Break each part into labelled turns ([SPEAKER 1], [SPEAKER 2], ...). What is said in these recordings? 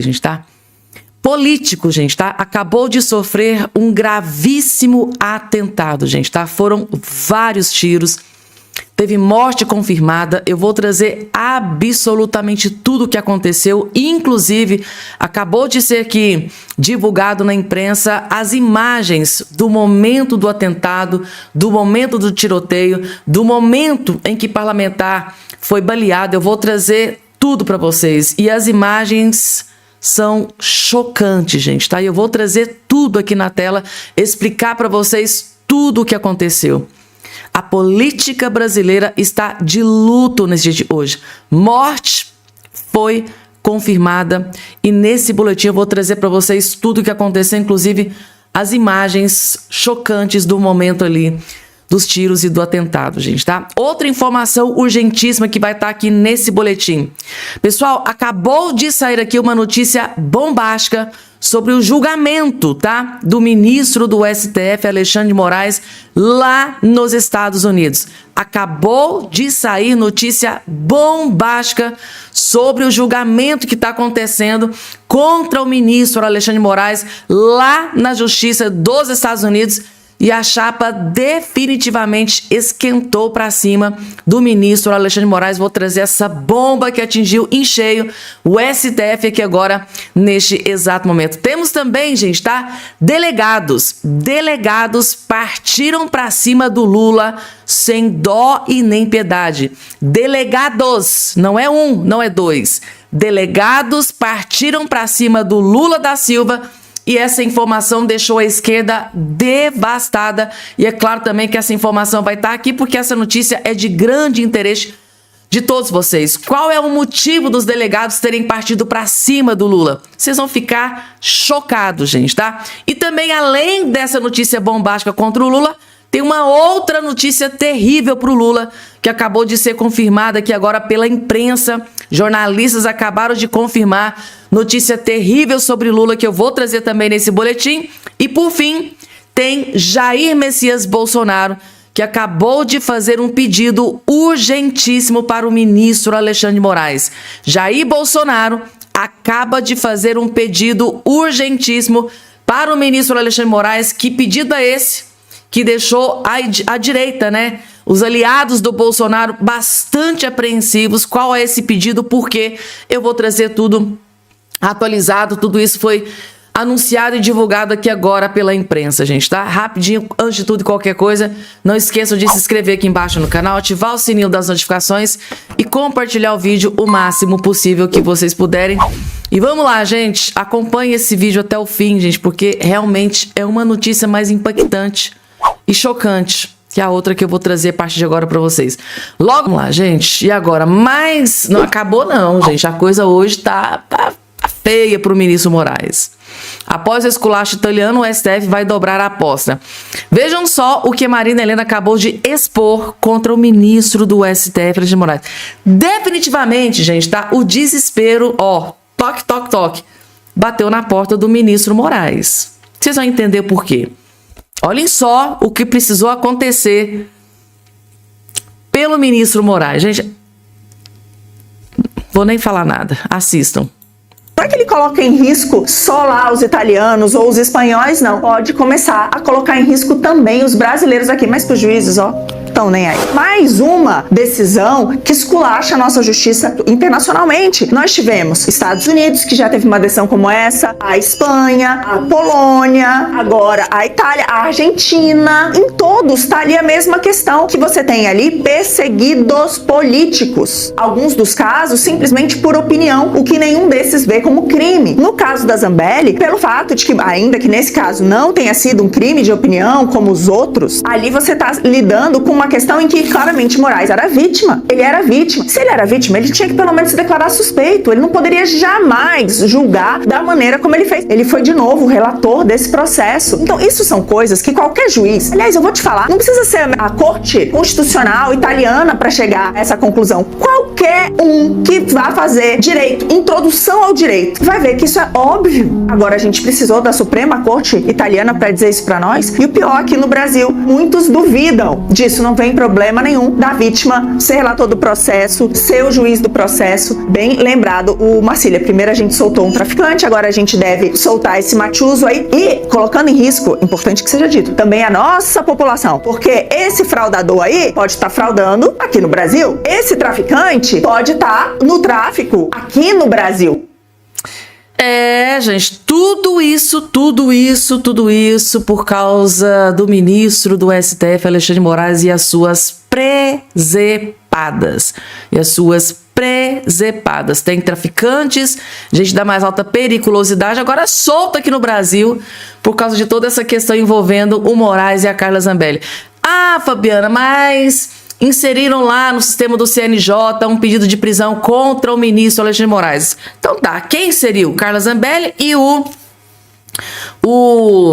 [SPEAKER 1] gente, tá? Político, gente, tá? Acabou de sofrer um gravíssimo atentado, gente, tá? Foram vários tiros, teve morte confirmada. Eu vou trazer absolutamente tudo o que aconteceu, inclusive acabou de ser aqui divulgado na imprensa as imagens do momento do atentado, do momento do tiroteio, do momento em que parlamentar foi baleado. Eu vou trazer tudo para vocês e as imagens são chocantes, gente, tá? E eu vou trazer tudo aqui na tela, explicar para vocês tudo o que aconteceu. A política brasileira está de luto nesse dia de hoje. Morte foi confirmada e nesse boletim eu vou trazer para vocês tudo o que aconteceu, inclusive as imagens chocantes do momento ali dos tiros e do atentado, gente, tá? Outra informação urgentíssima que vai estar aqui nesse boletim. Pessoal, acabou de sair aqui uma notícia bombástica sobre o julgamento, tá? Do ministro do STF, Alexandre de Moraes, lá nos Estados Unidos. Acabou de sair notícia bombástica sobre o julgamento que está acontecendo contra o ministro Alexandre de Moraes, lá na Justiça dos Estados Unidos. E a chapa definitivamente esquentou para cima do ministro Alexandre de Moraes. Vou trazer essa bomba que atingiu em cheio o STF aqui agora, neste exato momento. Temos também, gente, tá? Delegados partiram para cima do Lula sem dó e nem piedade. Delegados, não é um, não é dois. Delegados partiram para cima do Lula da Silva. E essa informação deixou a esquerda devastada. E é claro também que essa informação vai estar aqui porque essa notícia é de grande interesse de todos vocês. Qual é o motivo dos delegados terem partido para cima do Lula? Vocês vão ficar chocados, gente, tá? E também, além dessa notícia bombástica contra o Lula, tem uma outra notícia terrível para o Lula, que acabou de ser confirmada aqui agora pela imprensa. Jornalistas acabaram de confirmar notícia terrível sobre Lula, que eu vou trazer também nesse boletim. E, por fim, tem Jair Messias Bolsonaro, que acabou de fazer um pedido urgentíssimo para o ministro Alexandre de Moraes. Jair Bolsonaro acaba de fazer um pedido urgentíssimo para o ministro Alexandre de Moraes. Que pedido é esse? Que deixou a direita, né? Os aliados do Bolsonaro bastante apreensivos. Qual é esse pedido? Por quê? Eu vou trazer tudo atualizado. Tudo isso foi anunciado e divulgado aqui agora pela imprensa, gente, tá? Rapidinho, antes de tudo e qualquer coisa, não esqueçam de se inscrever aqui embaixo no canal, ativar o sininho das notificações e compartilhar o vídeo o máximo possível que vocês puderem. E vamos lá, gente. Acompanhe esse vídeo até o fim, gente, porque realmente é uma notícia mais impactante e chocante que a outra que eu vou trazer a partir de agora para vocês. Logo, vamos lá, gente. E agora? Mas não acabou não, gente. A coisa hoje tá feia para o ministro Moraes. Após o esculacho italiano, o STF vai dobrar a aposta. Vejam só o que Marina Helena acabou de expor contra o ministro do STF, Alexandre de Moraes. Definitivamente, gente, tá? O desespero, ó, toque, toque, toque, bateu na porta do ministro Moraes. Vocês vão entender por quê. Olhem só o que precisou acontecer pelo ministro Moraes. Gente, vou nem falar nada. Assistam.
[SPEAKER 2] Não é que ele coloca em risco só lá os italianos ou os espanhóis, não. Pode começar a colocar em risco também os brasileiros aqui. Mas que os juízes, ó, estão nem aí. Mais uma decisão que esculacha a nossa justiça internacionalmente. Nós tivemos Estados Unidos, que já teve uma decisão como essa, a Espanha, a Polônia, agora a Itália, a Argentina. Em todos está ali a mesma questão, que você tem ali perseguidos políticos. Alguns dos casos simplesmente por opinião, o que nenhum desses vê como crime. No caso da Zambelli, pelo fato de que, ainda que nesse caso não tenha sido um crime de opinião como os outros, ali você está lidando com uma questão em que claramente Moraes era vítima. Ele era vítima. Se ele era vítima, ele tinha que pelo menos se declarar suspeito. Ele não poderia jamais julgar da maneira como ele fez. Ele foi de novo o relator desse processo. Então isso são coisas que qualquer juiz, aliás, eu vou te falar, não precisa ser a Corte Constitucional italiana para chegar a essa conclusão. Qualquer um que vá fazer direito, introdução ao direito, vai ver que isso é óbvio. Agora a gente precisou da Suprema Corte italiana para dizer isso para nós. E o pior, aqui no Brasil, muitos duvidam disso. Não não vem problema nenhum da vítima ser relator do processo, ser o juiz do processo. Bem lembrado, o Marcília, primeiro a gente soltou um traficante, agora a gente deve soltar esse machúzo aí e colocando em risco, importante que seja dito, também a nossa população, porque esse fraudador aí pode estar fraudando aqui no Brasil, esse traficante pode estar no tráfico aqui no Brasil.
[SPEAKER 1] Gente, tudo isso por causa do ministro do STF, Alexandre de Moraes, e as suas presepadas. Tem traficantes, gente da mais alta periculosidade, agora solta aqui no Brasil por causa de toda essa questão envolvendo o Moraes e a Carla Zambelli. Ah, Fabiana, mas inseriram lá no sistema do CNJ um pedido de prisão contra o ministro Alexandre de Moraes. Então tá, quem inseriu? Carla Zambelli e o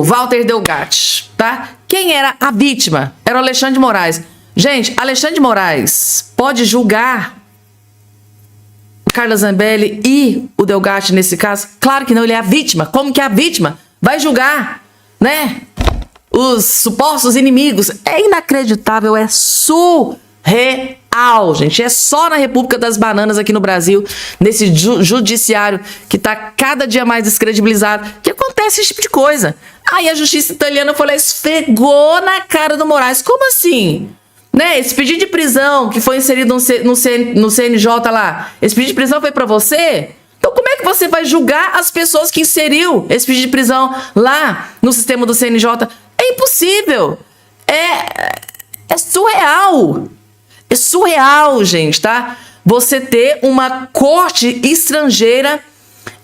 [SPEAKER 1] Walter Delgatti, tá? Quem era a vítima? Era o Alexandre de Moraes. Gente, Alexandre de Moraes pode julgar o Carla Zambelli e o Delgatti nesse caso? Claro que não, ele é a vítima. Como que a vítima vai julgar, né? Os supostos inimigos. É inacreditável, é surreal, gente. É só na República das Bananas aqui no Brasil, nesse judiciário que tá cada dia mais descredibilizado, que acontece esse tipo de coisa. Aí a justiça italiana foi lá e esfregou na cara do Moraes. Como assim? Né? Esse pedido de prisão que foi inserido no CNJ lá, esse pedido de prisão foi para você? Então como é que você vai julgar as pessoas que inseriu esse pedido de prisão lá no sistema do CNJ? É impossível. É surreal. É surreal, gente, tá? Você ter uma corte estrangeira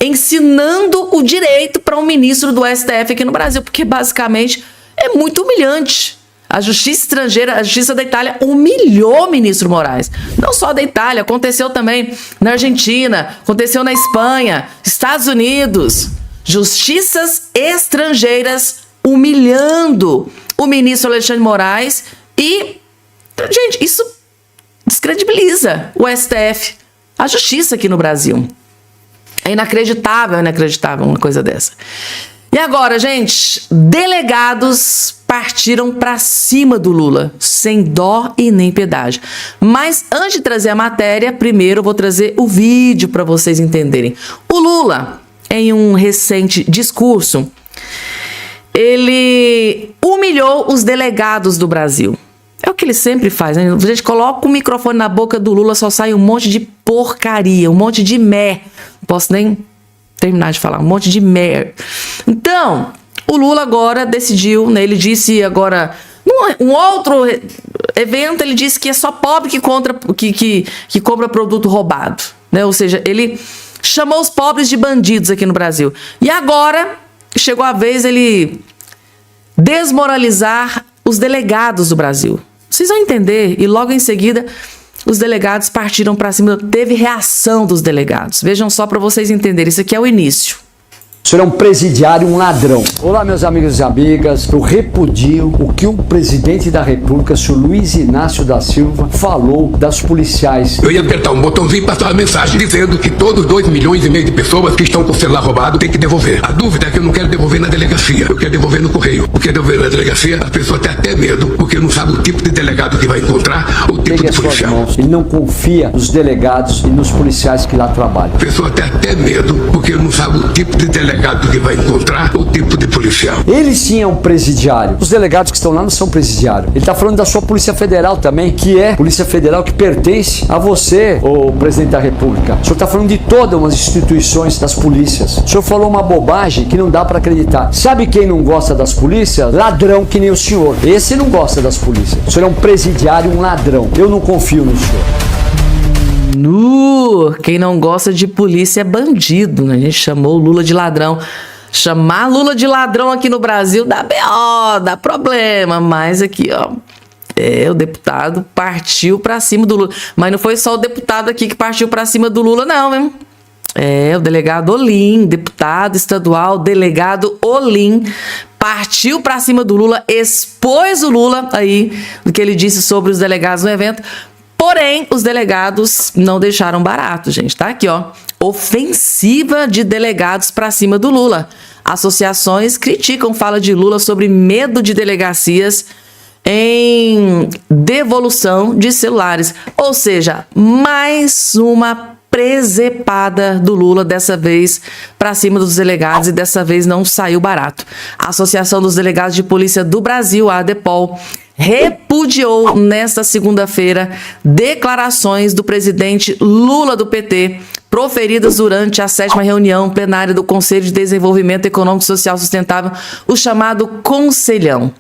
[SPEAKER 1] ensinando o direito para um ministro do STF aqui no Brasil, porque basicamente é muito humilhante. A justiça estrangeira, a justiça da Itália humilhou o ministro Moraes. Não só da Itália, aconteceu também na Argentina, aconteceu na Espanha, Estados Unidos. Justiças estrangeiras humilhando o ministro Alexandre de Moraes e, gente, isso descredibiliza o STF, a justiça aqui no Brasil. É inacreditável uma coisa dessa. E agora, gente, delegados partiram para cima do Lula, sem dó e nem piedade. Mas antes de trazer a matéria, primeiro eu vou trazer o vídeo para vocês entenderem. O Lula, em um recente discurso, ele humilhou os delegados do Brasil. É o que ele sempre faz, né? A gente coloca o microfone na boca do Lula, só sai um monte de porcaria, um monte de Não posso nem terminar de falar, um monte de merda. Então, o Lula agora decidiu, né? Ele disse agora, num outro evento, ele disse que é só pobre que compra produto roubado, né? Ou seja, ele chamou os pobres de bandidos aqui no Brasil. E agora chegou a vez ele desmoralizar os delegados do Brasil. Vocês vão entender, e logo em seguida os delegados partiram para cima, teve reação dos delegados. Vejam só para vocês entenderem, isso aqui é o início.
[SPEAKER 3] O senhor é um presidiário, um ladrão. Olá, meus amigos e amigas. Eu repudio o que o presidente da República, o senhor Luiz Inácio da Silva, falou das policiais.
[SPEAKER 4] Eu ia apertar um botãozinho e passar uma mensagem dizendo que todos 2,5 milhões de pessoas que estão com o celular roubado têm que devolver. A dúvida é que eu não quero devolver na delegacia, eu quero devolver no correio. Porque devolver na delegacia, as pessoas têm até medo, porque não sabe o tipo de delegado que vai encontrar, o tipo de policial.
[SPEAKER 3] Ele não confia nos delegados e nos policiais que lá trabalham.
[SPEAKER 4] A pessoa tem até medo, porque não sabe o tipo de delegado que vai encontrar, o tipo de policial.
[SPEAKER 3] Ele sim é um presidiário. Os delegados que estão lá não são presidiários. Ele está falando da sua Polícia Federal também, que é Polícia Federal que pertence a você, o presidente da República. O senhor está falando de todas as instituições das polícias. O senhor falou uma bobagem que não dá para acreditar. Sabe quem não gosta das polícias? Ladrão que nem o senhor. Esse não gosta das polícias. O senhor é um presidiário, um ladrão. Eu não confio no senhor.
[SPEAKER 1] Quem não gosta de polícia é bandido, né? A gente chamou o Lula de ladrão. Chamar Lula de ladrão aqui no Brasil dá B.O., dá problema. Mas aqui, ó, o deputado partiu pra cima do Lula. Mas não foi só o deputado aqui que partiu pra cima do Lula, não, hein? O delegado Olim, deputado estadual, delegado Olim, partiu pra cima do Lula, expôs o Lula aí, do que ele disse sobre os delegados no evento. Porém, os delegados não deixaram barato, gente. Tá aqui, ó. Ofensiva de delegados para cima do Lula. Associações criticam fala de Lula sobre medo de delegacias em devolução de celulares. Ou seja, mais uma presepada do Lula, dessa vez para cima dos delegados, e dessa vez não saiu barato. A Associação dos Delegados de Polícia do Brasil, a ADEPOL, repudiou nesta segunda-feira declarações do presidente Lula do PT, proferidas durante a 7ª reunião plenária do Conselho de Desenvolvimento Econômico e Social Sustentável, o chamado Conselhão.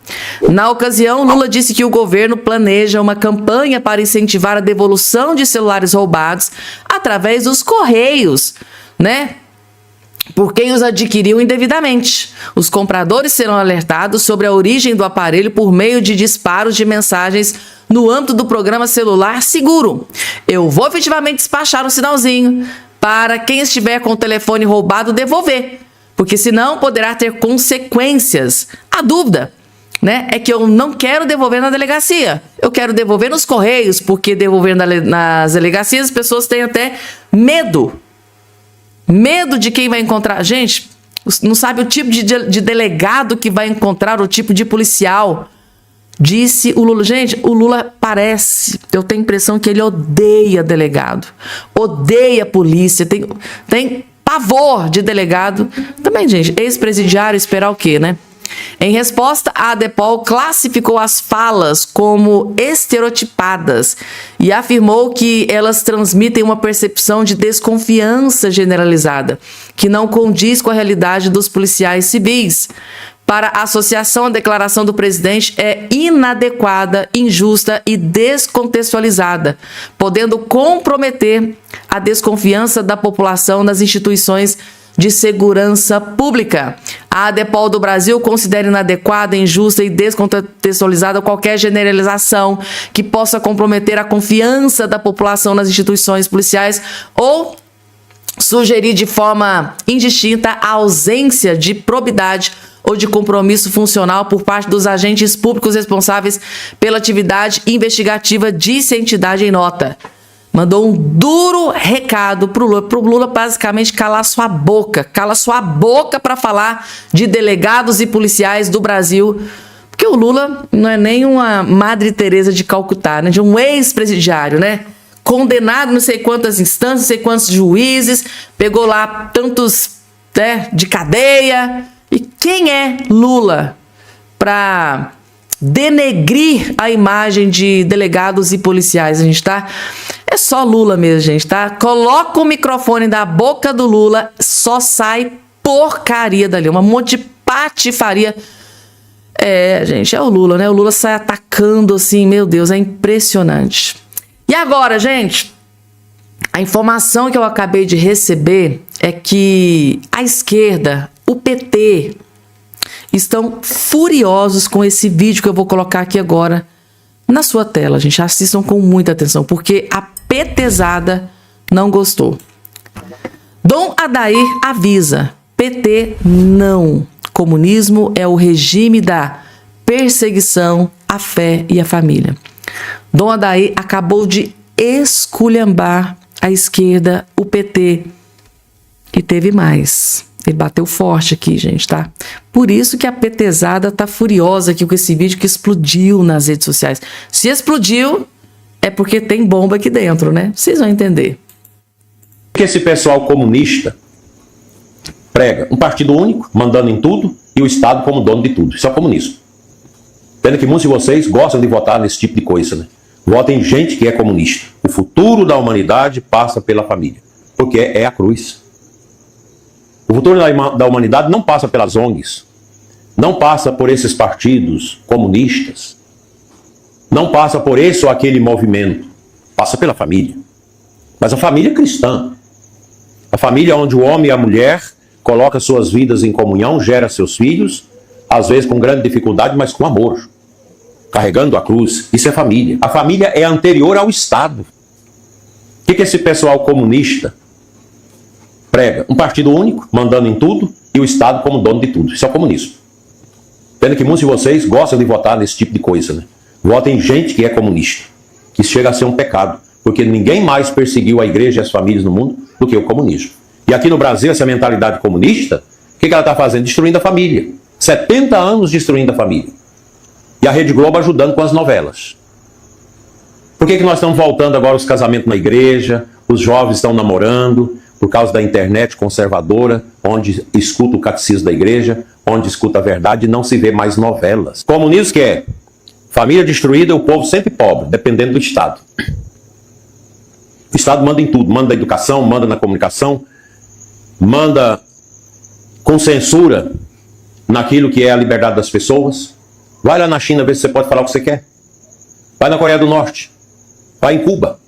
[SPEAKER 1] Na ocasião, Lula disse que o governo planeja uma campanha para incentivar a devolução de celulares roubados através dos Correios, né? Por quem os adquiriu indevidamente. Os compradores serão alertados sobre a origem do aparelho por meio de disparos de mensagens no âmbito do programa Celular Seguro. Eu vou efetivamente despachar um sinalzinho para quem estiver com o telefone roubado devolver, porque senão poderá ter consequências. A dúvida, né, é que eu não quero devolver na delegacia, eu quero devolver nos Correios, porque devolver nas delegacias as pessoas têm até medo de quem vai encontrar. Gente, não sabe o tipo de delegado que vai encontrar, o tipo de policial. Disse o Lula. Gente, o Lula parece, eu tenho a impressão que ele odeia delegado, odeia polícia, tem pavor de delegado. Também, gente, ex-presidiário, esperar o quê, né? Em resposta, a ADEPOL classificou as falas como estereotipadas e afirmou que elas transmitem uma percepção de desconfiança generalizada, que não condiz com a realidade dos policiais civis. Para a associação, a declaração do presidente é inadequada, injusta e descontextualizada, podendo comprometer a desconfiança da população nas instituições de segurança pública. A ADEPOL do Brasil considera inadequada, injusta e descontextualizada qualquer generalização que possa comprometer a confiança da população nas instituições policiais ou sugerir de forma indistinta a ausência de probidade ou de compromisso funcional por parte dos agentes públicos responsáveis pela atividade investigativa, disse a entidade em nota. Mandou um duro recado pro Lula basicamente calar sua boca. Cala sua boca para falar de delegados e policiais do Brasil. Porque o Lula não é nem uma Madre Teresa de Calcutá, né? De um ex-presidiário, né? Condenado não sei quantas instâncias, não sei quantos juízes, pegou lá tantos, né, de cadeia. E quem é Lula para denegrir a imagem de delegados e policiais? A gente tá... É só Lula mesmo, gente, tá? Coloca o microfone da boca do Lula, só sai porcaria dali, uma monte de patifaria. É, gente, é o Lula, né? O Lula sai atacando assim, meu Deus, é impressionante. E agora, gente, a informação que eu acabei de receber é que a esquerda, o PT, estão furiosos com esse vídeo que eu vou colocar aqui agora na sua tela, gente. Assistam com muita atenção, porque a petezada não gostou. Dom Adair avisa: PT não. Comunismo é o regime da perseguição à fé e à família. Dom Adair acabou de esculhambar a esquerda, o PT, e teve mais. Ele bateu forte aqui, gente, tá? Por isso que a petezada tá furiosa aqui com esse vídeo que explodiu nas redes sociais. Se explodiu, é porque tem bomba aqui dentro, né? Vocês vão entender.
[SPEAKER 5] Que esse pessoal comunista prega um partido único, mandando em tudo, e o Estado como dono de tudo. Isso é comunismo. Pena que muitos de vocês gostam de votar nesse tipo de coisa, né? Votem em gente que é comunista. O futuro da humanidade passa pela família, porque é a cruz. O futuro da humanidade não passa pelas ONGs, não passa por esses partidos comunistas, não passa por esse ou aquele movimento, passa pela família. Mas a família é cristã. A família onde o homem e a mulher colocam suas vidas em comunhão, gera seus filhos, às vezes com grande dificuldade, mas com amor, carregando a cruz. Isso é família. A família é anterior ao Estado. O que esse pessoal comunista prega? Um partido único, mandando em tudo, e o Estado como dono de tudo. Isso é comunismo. Pena que muitos de vocês gostam de votar nesse tipo de coisa, né? Votem em gente que é comunista, que chega a ser um pecado, porque ninguém mais perseguiu a igreja e as famílias no mundo do que o comunismo. E aqui no Brasil, essa mentalidade comunista, o que ela está fazendo? Destruindo a família. 70 anos destruindo a família. E a Rede Globo ajudando com as novelas. Por que nós estamos voltando agora os casamentos na igreja, os jovens estão namorando, por causa da internet conservadora, onde escuta o catecismo da igreja, onde escuta a verdade e não se vê mais novelas. Comunismo que é família destruída e o povo sempre pobre, dependendo do Estado. O Estado manda em tudo, manda na educação, manda na comunicação, manda com censura naquilo que é a liberdade das pessoas. Vai lá na China ver se você pode falar o que você quer. Vai na Coreia do Norte. Vai em Cuba.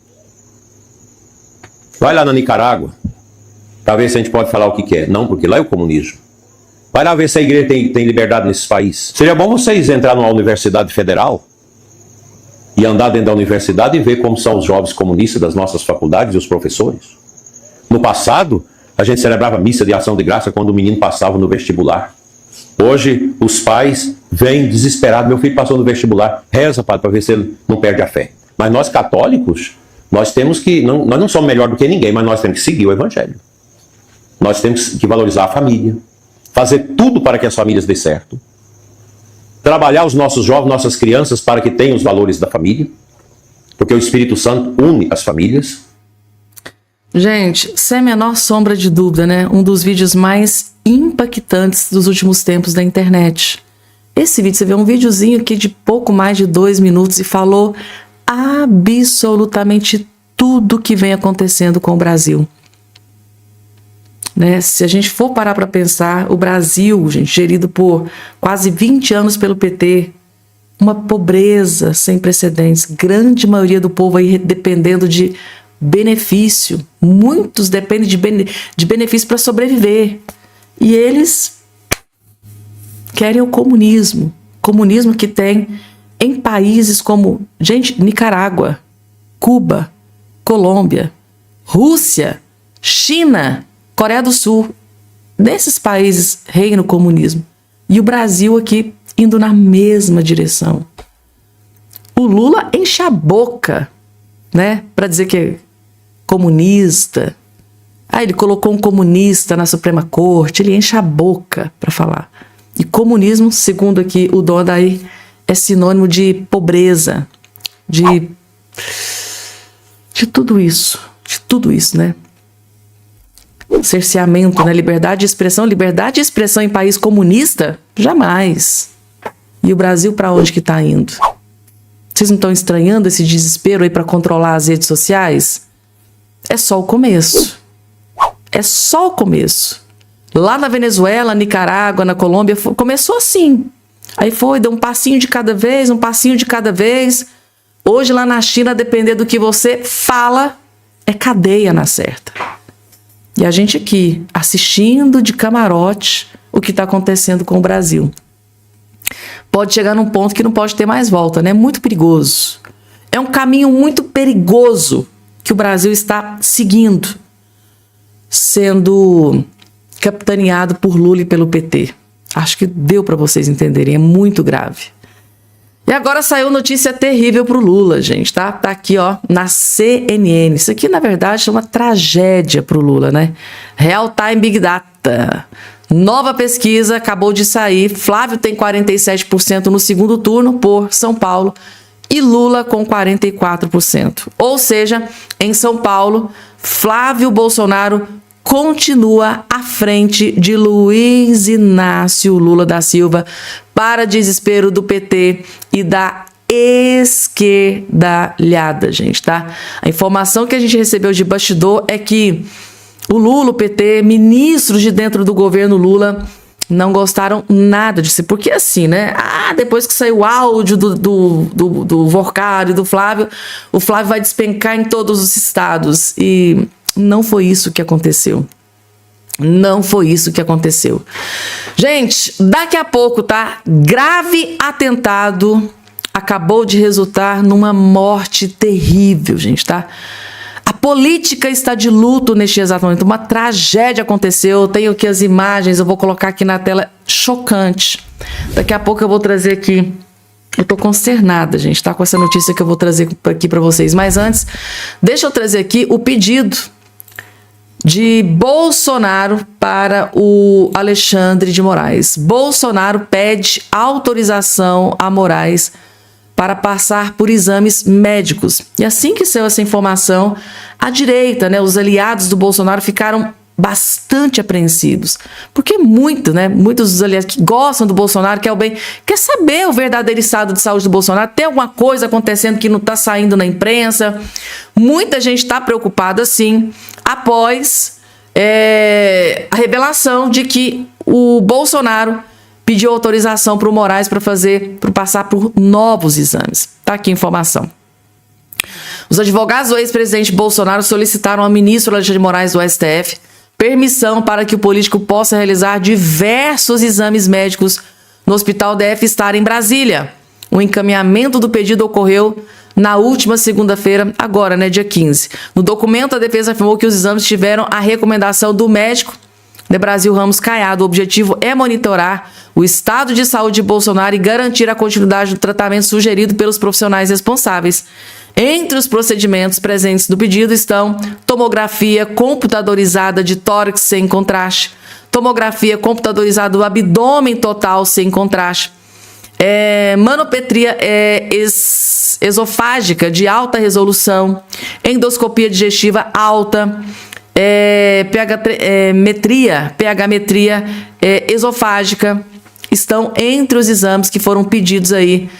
[SPEAKER 5] Vai lá na Nicarágua. Para ver se a gente pode falar o que quer. Não, porque lá é o comunismo. Vai lá ver se a igreja tem liberdade nesses países. Seria bom vocês entrarem numa universidade federal e andar dentro da universidade e ver como são os jovens comunistas das nossas faculdades e os professores. No passado, a gente celebrava missa de ação de graça quando o menino passava no vestibular. Hoje, os pais vêm desesperados. Meu filho passou no vestibular. Reza, padre, para ver se ele não perde a fé. Mas nós católicos, nós temos que... nós não somos melhor do que ninguém, mas nós temos que seguir o evangelho. Nós temos que valorizar a família. Fazer tudo para que as famílias dê certo. Trabalhar os nossos jovens, nossas crianças, para que tenham os valores da família. Porque o Espírito Santo une as famílias.
[SPEAKER 1] Gente, sem a menor sombra de dúvida, né? Um dos vídeos mais impactantes dos últimos tempos da internet. Esse vídeo, você vê um videozinho aqui de pouco mais de 2 minutos e falou absolutamente tudo que vem acontecendo com o Brasil. Né? Se a gente for parar para pensar, o Brasil, gente, gerido por quase 20 anos pelo PT, uma pobreza sem precedentes, grande maioria do povo aí dependendo de benefício, muitos dependem de benefício para sobreviver, e eles querem o comunismo que tem em países como, gente, Nicarágua, Cuba, Colômbia, Rússia, China, Coreia do Sul. Nesses países reina o comunismo. E o Brasil aqui indo na mesma direção. O Lula enche a boca, né, para dizer que é comunista. Ele colocou um comunista na Suprema Corte. Ele enche a boca para falar. E comunismo, segundo aqui o Dom Adair, é sinônimo de pobreza, de tudo isso, né? Cerceamento, né? Liberdade de expressão em país comunista? Jamais. E o Brasil para onde que está indo? Vocês não estão estranhando esse desespero aí para controlar as redes sociais? É só o começo. É só o começo. Lá na Venezuela, Nicarágua, na Colômbia, começou assim. Aí deu um passinho de cada vez, um passinho de cada vez. Hoje lá na China, depender do que você fala, é cadeia na certa. E a gente aqui, assistindo de camarote o que está acontecendo com o Brasil. Pode chegar num ponto que não pode ter mais volta, né? Muito perigoso. É um caminho muito perigoso que o Brasil está seguindo, sendo capitaneado por Lula e pelo PT. Acho que deu para vocês entenderem, é muito grave. E agora saiu notícia terrível pro Lula, gente, tá? Tá aqui, ó, na CNN. Isso aqui, na verdade, é uma tragédia pro Lula, né? Real Time Big Data. Nova pesquisa acabou de sair. Flávio tem 47% no segundo turno por São Paulo e Lula com 44%. Ou seja, em São Paulo, Flávio Bolsonaro continua à frente de Luiz Inácio Lula da Silva, para desespero do PT e da esquerdalhada, gente, tá? A informação que a gente recebeu de bastidor é que o Lula, o PT, ministros de dentro do governo Lula não gostaram nada disso. Porque assim, né? Depois que saiu o áudio do Vorcário e do Flávio, o Flávio vai despencar em todos os estados. E não foi isso que aconteceu. Não foi isso que aconteceu. Gente, daqui a pouco, tá? Grave atentado acabou de resultar numa morte terrível, gente, tá? A política está de luto neste exato momento. Uma tragédia aconteceu. Eu tenho aqui as imagens, eu vou colocar aqui na tela. Chocante. Daqui a pouco eu vou trazer aqui. Eu tô consternada, gente, tá? Com essa notícia que eu vou trazer aqui para vocês. Mas antes, deixa eu trazer aqui o pedido de Bolsonaro para o Alexandre de Moraes. Bolsonaro pede autorização a Moraes para passar por exames médicos. E assim que saiu essa informação, a direita, né, os aliados do Bolsonaro ficaram bastante apreensivos. Porque muitos dos aliados que gostam do Bolsonaro, quer o bem, quer saber o verdadeiro estado de saúde do Bolsonaro, tem alguma coisa acontecendo que não está saindo na imprensa. Muita gente está preocupada, sim, após a revelação de que o Bolsonaro pediu autorização para o Moraes para passar por novos exames. Tá aqui a informação. Os advogados do ex-presidente Bolsonaro solicitaram ao ministro Alexandre de Moraes do STF permissão para que o político possa realizar diversos exames médicos no Hospital DF Star em Brasília. O encaminhamento do pedido ocorreu na última segunda-feira, agora, dia 15. No documento, a defesa afirmou que os exames tiveram a recomendação do médico de Brasil Ramos Caiado. O objetivo é monitorar o estado de saúde de Bolsonaro e garantir a continuidade do tratamento sugerido pelos profissionais responsáveis. Entre os procedimentos presentes no pedido estão tomografia computadorizada de tórax sem contraste, tomografia computadorizada do abdômen total sem contraste, manometria esofágica de alta resolução, endoscopia digestiva alta, pH-metria esofágica, estão entre os exames que foram pedidos aí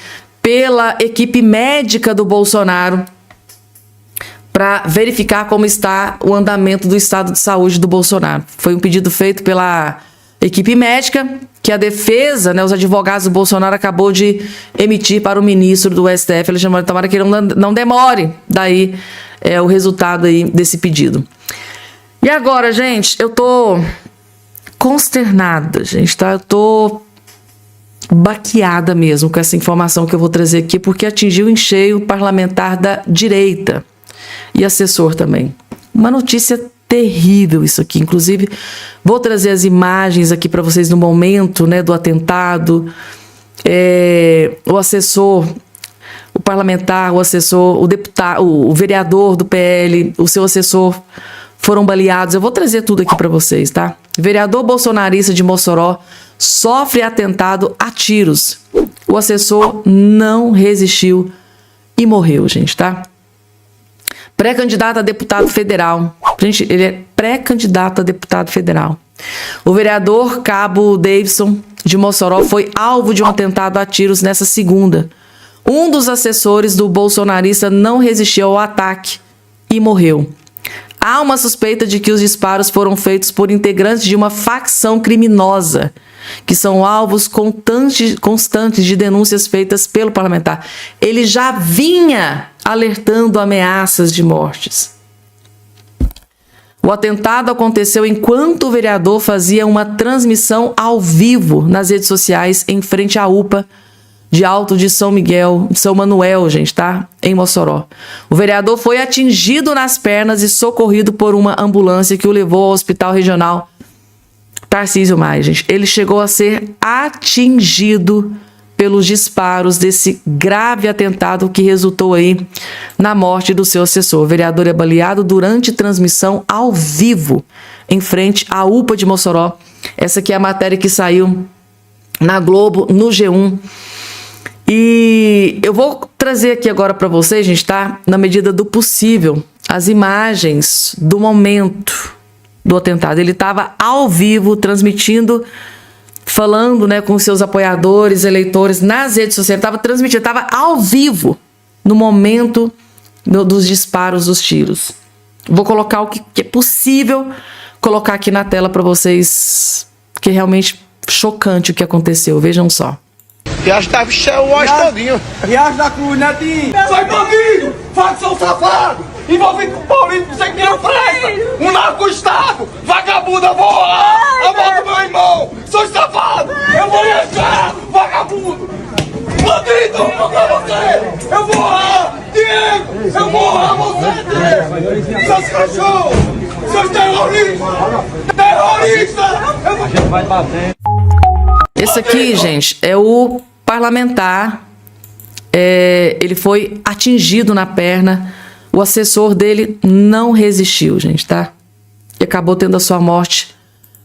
[SPEAKER 1] pela equipe médica do Bolsonaro para verificar como está o andamento do estado de saúde do Bolsonaro. Foi um pedido feito pela equipe médica que a defesa, os advogados do Bolsonaro acabou de emitir para o ministro do STF, Alexandre de Moraes. Tomara que ele não demore daí o resultado aí desse pedido. E agora, gente, eu tô consternada, gente, tá? Eu tô baqueada mesmo com essa informação que eu vou trazer aqui, porque atingiu em cheio o parlamentar da direita e assessor também. Uma notícia terrível isso aqui. Inclusive, vou trazer as imagens aqui para vocês no momento, do atentado. O assessor, o parlamentar, o assessor, o deputado, o vereador do PL, o seu assessor foram baleados. Eu vou trazer tudo aqui para vocês, tá? Vereador bolsonarista de Mossoró sofre atentado a tiros. O assessor não resistiu e morreu, gente, tá? Pré-candidato a deputado federal. Gente, ele é pré-candidato a deputado federal. O vereador Cabo Davidson de Mossoró foi alvo de um atentado a tiros nessa segunda. Um dos assessores do bolsonarista não resistiu ao ataque e morreu. Há uma suspeita de que os disparos foram feitos por integrantes de uma facção criminosa, que são alvos constantes de denúncias feitas pelo parlamentar. Ele já vinha alertando ameaças de mortes. O atentado aconteceu enquanto o vereador fazia uma transmissão ao vivo nas redes sociais em frente à UPA de Alto de São Manuel, gente, tá? Em Mossoró. O vereador foi atingido nas pernas e socorrido por uma ambulância que o levou ao Hospital Regional Tarcísio Maia, gente. Ele chegou a ser atingido pelos disparos desse grave atentado que resultou aí na morte do seu assessor. O vereador é baleado durante transmissão ao vivo em frente à UPA de Mossoró. Essa aqui é a matéria que saiu na Globo, no G1. E eu vou trazer aqui agora para vocês, gente, tá? Na medida do possível, as imagens do momento do atentado. Ele estava ao vivo, transmitindo, falando, com seus apoiadores, eleitores, nas redes sociais. Estava transmitindo, estava ao vivo no momento dos disparos, dos tiros. Vou colocar o que é possível colocar aqui na tela para vocês, que é realmente chocante o que aconteceu. Vejam só.
[SPEAKER 6] Viagem da Vichel, o ônibus todinho.
[SPEAKER 7] Viagem da Cruz, Netinho.
[SPEAKER 6] Sai bandido, facção safado, envolvido com político, sem que não presta. Um narco-estado, vagabundo, eu vou lá. Eu volto meu irmão, sou safado. Eu vou entrar, vagabundo. Bandido, eu vou pra você. Eu vou lá, Diego. Eu vou lá, você, Diego. Seus cachorros, seus terroristas. Terroristas. A gente vai bater.
[SPEAKER 1] Esse aqui, gente, é o parlamentar. Ele foi atingido na perna. O assessor dele não resistiu, gente, tá? acabou tendo a sua morte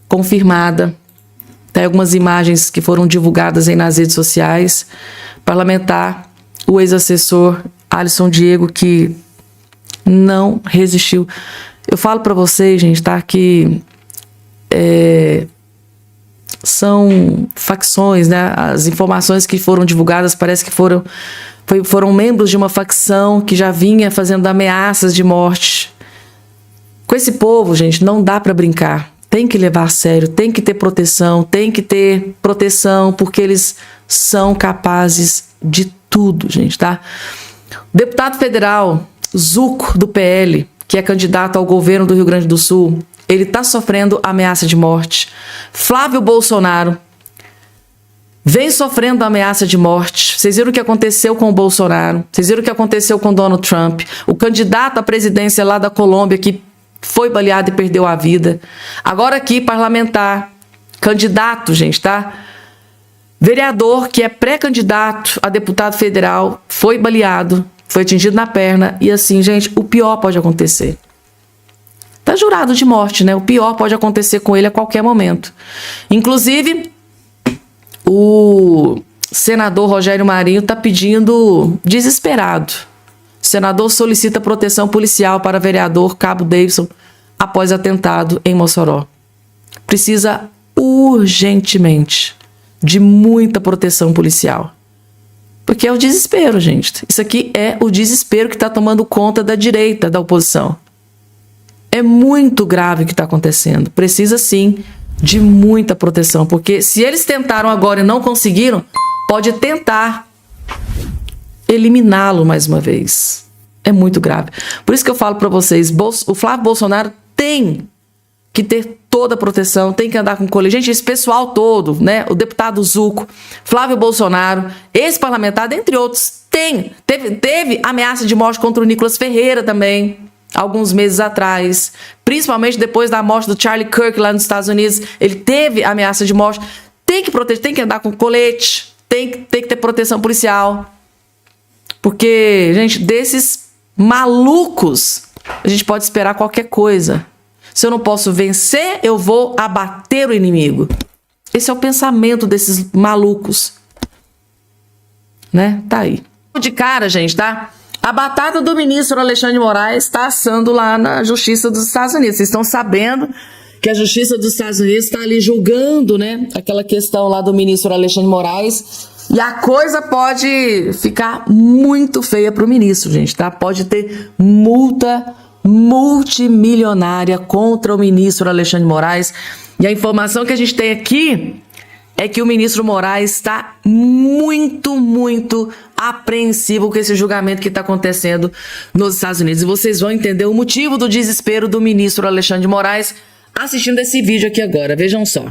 [SPEAKER 1] confirmada. Tem algumas imagens que foram divulgadas aí nas redes sociais. Parlamentar, o ex-assessor Alisson Diego, que não resistiu. Eu falo para vocês, gente, tá, que são facções, né? As informações que foram divulgadas parece que foram membros de uma facção que já vinha fazendo ameaças de morte. Com esse povo, gente, não dá para brincar. Tem que levar a sério, tem que ter proteção, porque eles são capazes de tudo, gente, tá? O deputado federal Zuco, do PL, que é candidato ao governo do Rio Grande do Sul, ele está sofrendo ameaça de morte. Flávio Bolsonaro vem sofrendo ameaça de morte. Vocês viram o que aconteceu com o Bolsonaro, vocês viram o que aconteceu com Donald Trump, o candidato à presidência lá da Colômbia que foi baleado e perdeu a vida. Agora aqui, parlamentar, candidato, gente, tá? Vereador que é pré-candidato a deputado federal, foi baleado, foi atingido na perna e assim, gente, o pior pode acontecer. Tá jurado de morte, né? O pior pode acontecer com ele a qualquer momento. Inclusive, o senador Rogério Marinho tá pedindo, desesperado. O senador solicita proteção policial para vereador Cabo Davidson após atentado em Mossoró. Precisa urgentemente de muita proteção policial. Porque é o desespero, gente. Isso aqui é o desespero que está tomando conta da direita, da oposição. É muito grave o que está acontecendo. Precisa, sim, de muita proteção. Porque se eles tentaram agora e não conseguiram, pode tentar eliminá-lo mais uma vez. É muito grave. Por isso que eu falo para vocês, o Flávio Bolsonaro tem que ter toda a proteção, tem que andar com colete. Gente, esse pessoal todo, né? O deputado Zuco, Flávio Bolsonaro, esse parlamentar, dentre outros, teve ameaça de morte contra o Nicolas Ferreira também, alguns meses atrás. Principalmente depois da morte do Charlie Kirk lá nos Estados Unidos, ele teve ameaça de morte. Tem que proteger, tem que andar com colete, tem que ter proteção policial. Porque, gente, desses malucos, a gente pode esperar qualquer coisa. Se eu não posso vencer, eu vou abater o inimigo. Esse é o pensamento desses malucos. Né? Tá aí. De cara, gente, tá? A batata do ministro Alexandre de Moraes está assando lá na Justiça dos Estados Unidos. Vocês estão sabendo que a Justiça dos Estados Unidos está ali julgando, né? Aquela questão lá do ministro Alexandre de Moraes. E a coisa pode ficar muito feia para o ministro, gente, tá? Pode ter multa multimilionária contra o ministro Alexandre de Moraes. E a informação que a gente tem aqui é que o ministro Moraes está muito, muito apreensivo com esse julgamento que está acontecendo nos Estados Unidos. E vocês vão entender o motivo do desespero do ministro Alexandre de Moraes assistindo esse vídeo aqui agora. Vejam só.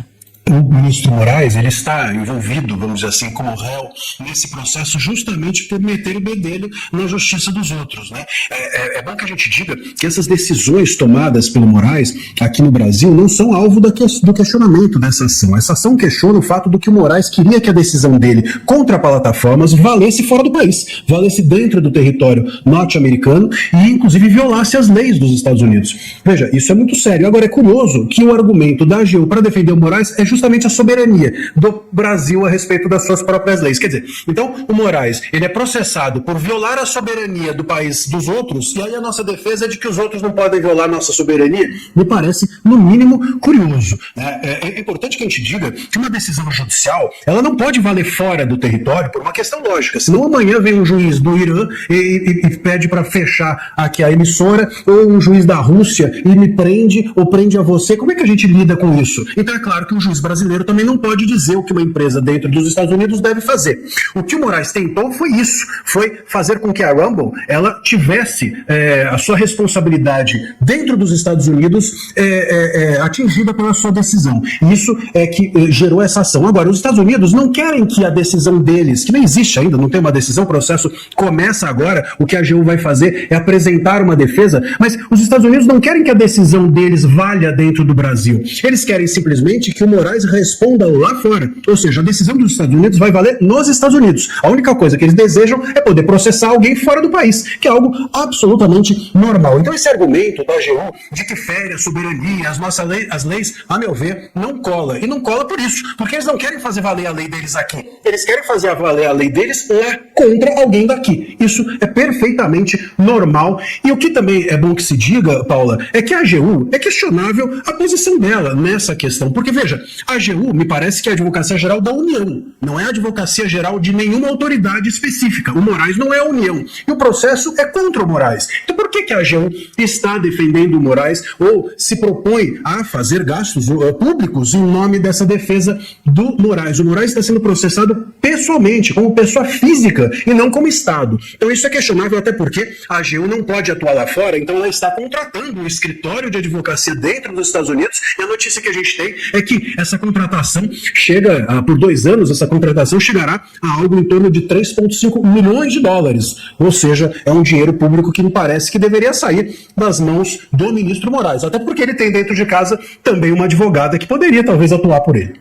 [SPEAKER 8] O ministro Moraes, ele está envolvido, vamos dizer assim, como réu nesse processo justamente por meter o bedelho na justiça dos outros, né? É bom que a gente diga que essas decisões tomadas pelo Moraes aqui no Brasil não são alvo do questionamento dessa ação. Essa ação questiona o fato do que o Moraes queria que a decisão dele contra plataformas valesse fora do país, valesse dentro do território norte-americano e inclusive violasse as leis dos Estados Unidos. Veja, isso é muito sério. Agora é curioso que o argumento da AGU para defender o Moraes é justamente a soberania do Brasil a respeito das suas próprias leis. Quer dizer, então o Moraes, ele é processado por violar a soberania do país dos outros, e aí a nossa defesa é de que os outros não podem violar a nossa soberania. Me parece, no mínimo, curioso. É importante que a gente diga que uma decisão judicial, ela não pode valer fora do território por uma questão lógica, senão amanhã vem um juiz do Irã e pede para fechar aqui a emissora, ou um juiz da Rússia e me prende ou prende a você. Como é que a gente lida com isso? Então é claro que o juiz brasileiro também não pode dizer o que uma empresa dentro dos Estados Unidos deve fazer. O que o Moraes tentou foi isso, foi fazer com que a Rumble ela tivesse a sua responsabilidade dentro dos Estados Unidos atingida pela sua decisão. Isso é que gerou essa ação. Agora, os Estados Unidos não querem que a decisão deles, que não existe ainda, não tem uma decisão, o processo começa agora, o que a AGU vai fazer é apresentar uma defesa, mas os Estados Unidos não querem que a decisão deles valha dentro do Brasil. Eles querem simplesmente que o Moraes Moraes responda lá fora. Ou seja, a decisão dos Estados Unidos vai valer nos Estados Unidos. A única coisa que eles desejam é poder processar alguém fora do país, que é algo absolutamente normal. Então esse argumento da AGU de que fere a soberania, as leis, a meu ver, não cola. E não cola por isso, porque eles não querem fazer valer a lei deles aqui. Eles querem fazer valer a lei deles lá contra alguém daqui. Isso é perfeitamente normal. E o que também é bom que se diga, Paula, é que a AGU é questionável a posição dela nessa questão. Porque, veja, a AGU me parece que é a Advocacia Geral da União, não é a Advocacia Geral de nenhuma autoridade específica. O Moraes não é a União. E o processo é contra o Moraes. Então por que a AGU está defendendo o Moraes ou se propõe a fazer gastos públicos em nome dessa defesa do Moraes? O Moraes está sendo processado pessoalmente, como pessoa física e não como Estado. Então isso é questionável até porque a AGU não pode atuar lá fora, então ela está contratando um escritório de advocacia dentro dos Estados Unidos e a notícia que a gente tem é que essa contratação chega, por 2 anos, essa contratação chegará a algo em torno de 3,5 milhões de dólares. Ou seja, é um dinheiro público que me parece que deveria sair das mãos do ministro Moraes, até porque ele tem dentro de casa também uma advogada que poderia talvez atuar por ele.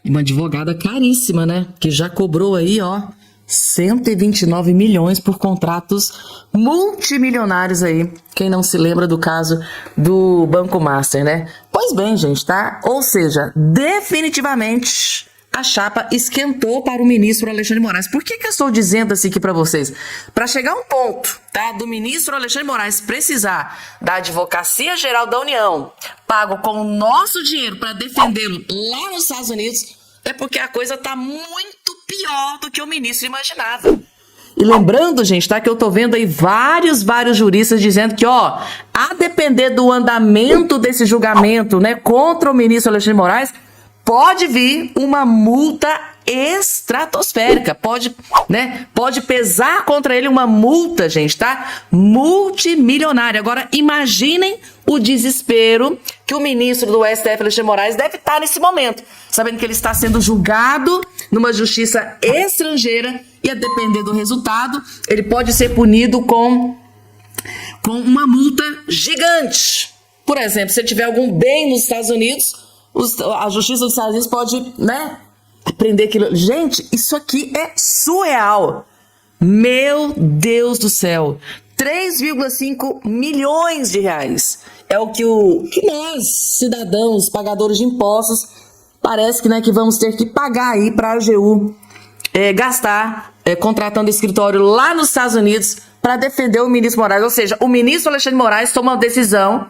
[SPEAKER 1] Uma advogada caríssima, né? Que já cobrou aí, ó, 129 milhões por contratos multimilionários aí. Quem não se lembra do caso do Banco Master, né? Pois bem, gente, tá? Ou seja, definitivamente a chapa esquentou para o ministro Alexandre de Moraes. Por que eu estou dizendo assim aqui para vocês? Para chegar a um ponto, tá, do ministro Alexandre de Moraes precisar da Advocacia Geral da União, pago com o nosso dinheiro para defendê-lo lá nos Estados Unidos, é porque a coisa tá muito pior do que o ministro imaginava. E lembrando, gente, tá, que eu tô vendo aí vários juristas dizendo que, ó, a depender do andamento desse julgamento, né, contra o ministro Alexandre de Moraes, pode vir uma multa estratosférica, pode pesar contra ele uma multa, gente, tá? Multimilionária. Agora, imaginem o desespero que o ministro do STF, Alexandre de Moraes, deve estar nesse momento, sabendo que ele está sendo julgado numa justiça estrangeira e, a depender do resultado, ele pode ser punido com uma multa gigante. Por exemplo, se ele tiver algum bem nos Estados Unidos, a justiça dos Estados Unidos pode, né, prender aquilo. Gente, isso aqui é surreal. Meu Deus do céu. 3,5 milhões de reais é o que nós, cidadãos, pagadores de impostos, parece que, né, que vamos ter que pagar aí para a AGU gastar contratando escritório lá nos Estados Unidos para defender o ministro Moraes. Ou seja, o ministro Alexandre de Moraes toma uma decisão,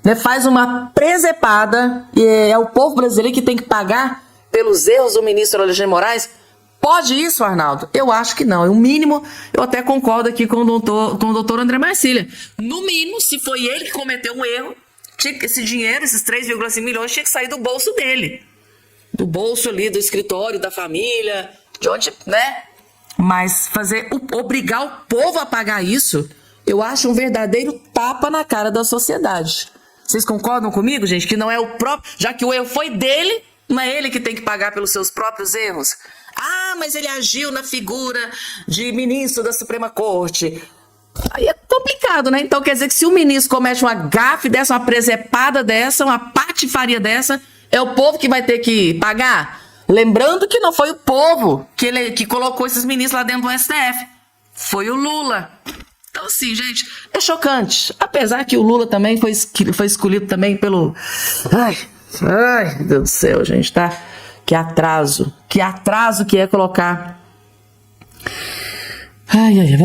[SPEAKER 1] né, faz uma presepada e é o povo brasileiro que tem que pagar pelos erros do ministro Alexandre de Moraes. Pode isso, Arnaldo? Eu acho que não. No mínimo, eu até concordo aqui com o doutor André Marcília. No mínimo, se foi ele que cometeu um erro, esse dinheiro, esses 3,5 milhões, tinha que sair do bolso dele. Do bolso ali, do escritório, da família, de onde, né? Mas obrigar o povo a pagar isso, eu acho um verdadeiro tapa na cara da sociedade. Vocês concordam comigo, gente? Que não é o próprio... Já que o erro foi dele, não é ele que tem que pagar pelos seus próprios erros? Ah, mas ele agiu na figura de ministro da Suprema Corte. Aí é complicado, né? Então quer dizer que se o ministro comete uma gafe dessa, uma presepada dessa, uma patifaria dessa, é o povo que vai ter que pagar? Lembrando que não foi o povo que colocou esses ministros lá dentro do STF. Foi o Lula. Então, assim, gente, é chocante. Apesar que o Lula também foi escolhido também pelo... Ai, meu Deus do céu, gente, tá? Que atraso que é colocar... Ai, vamos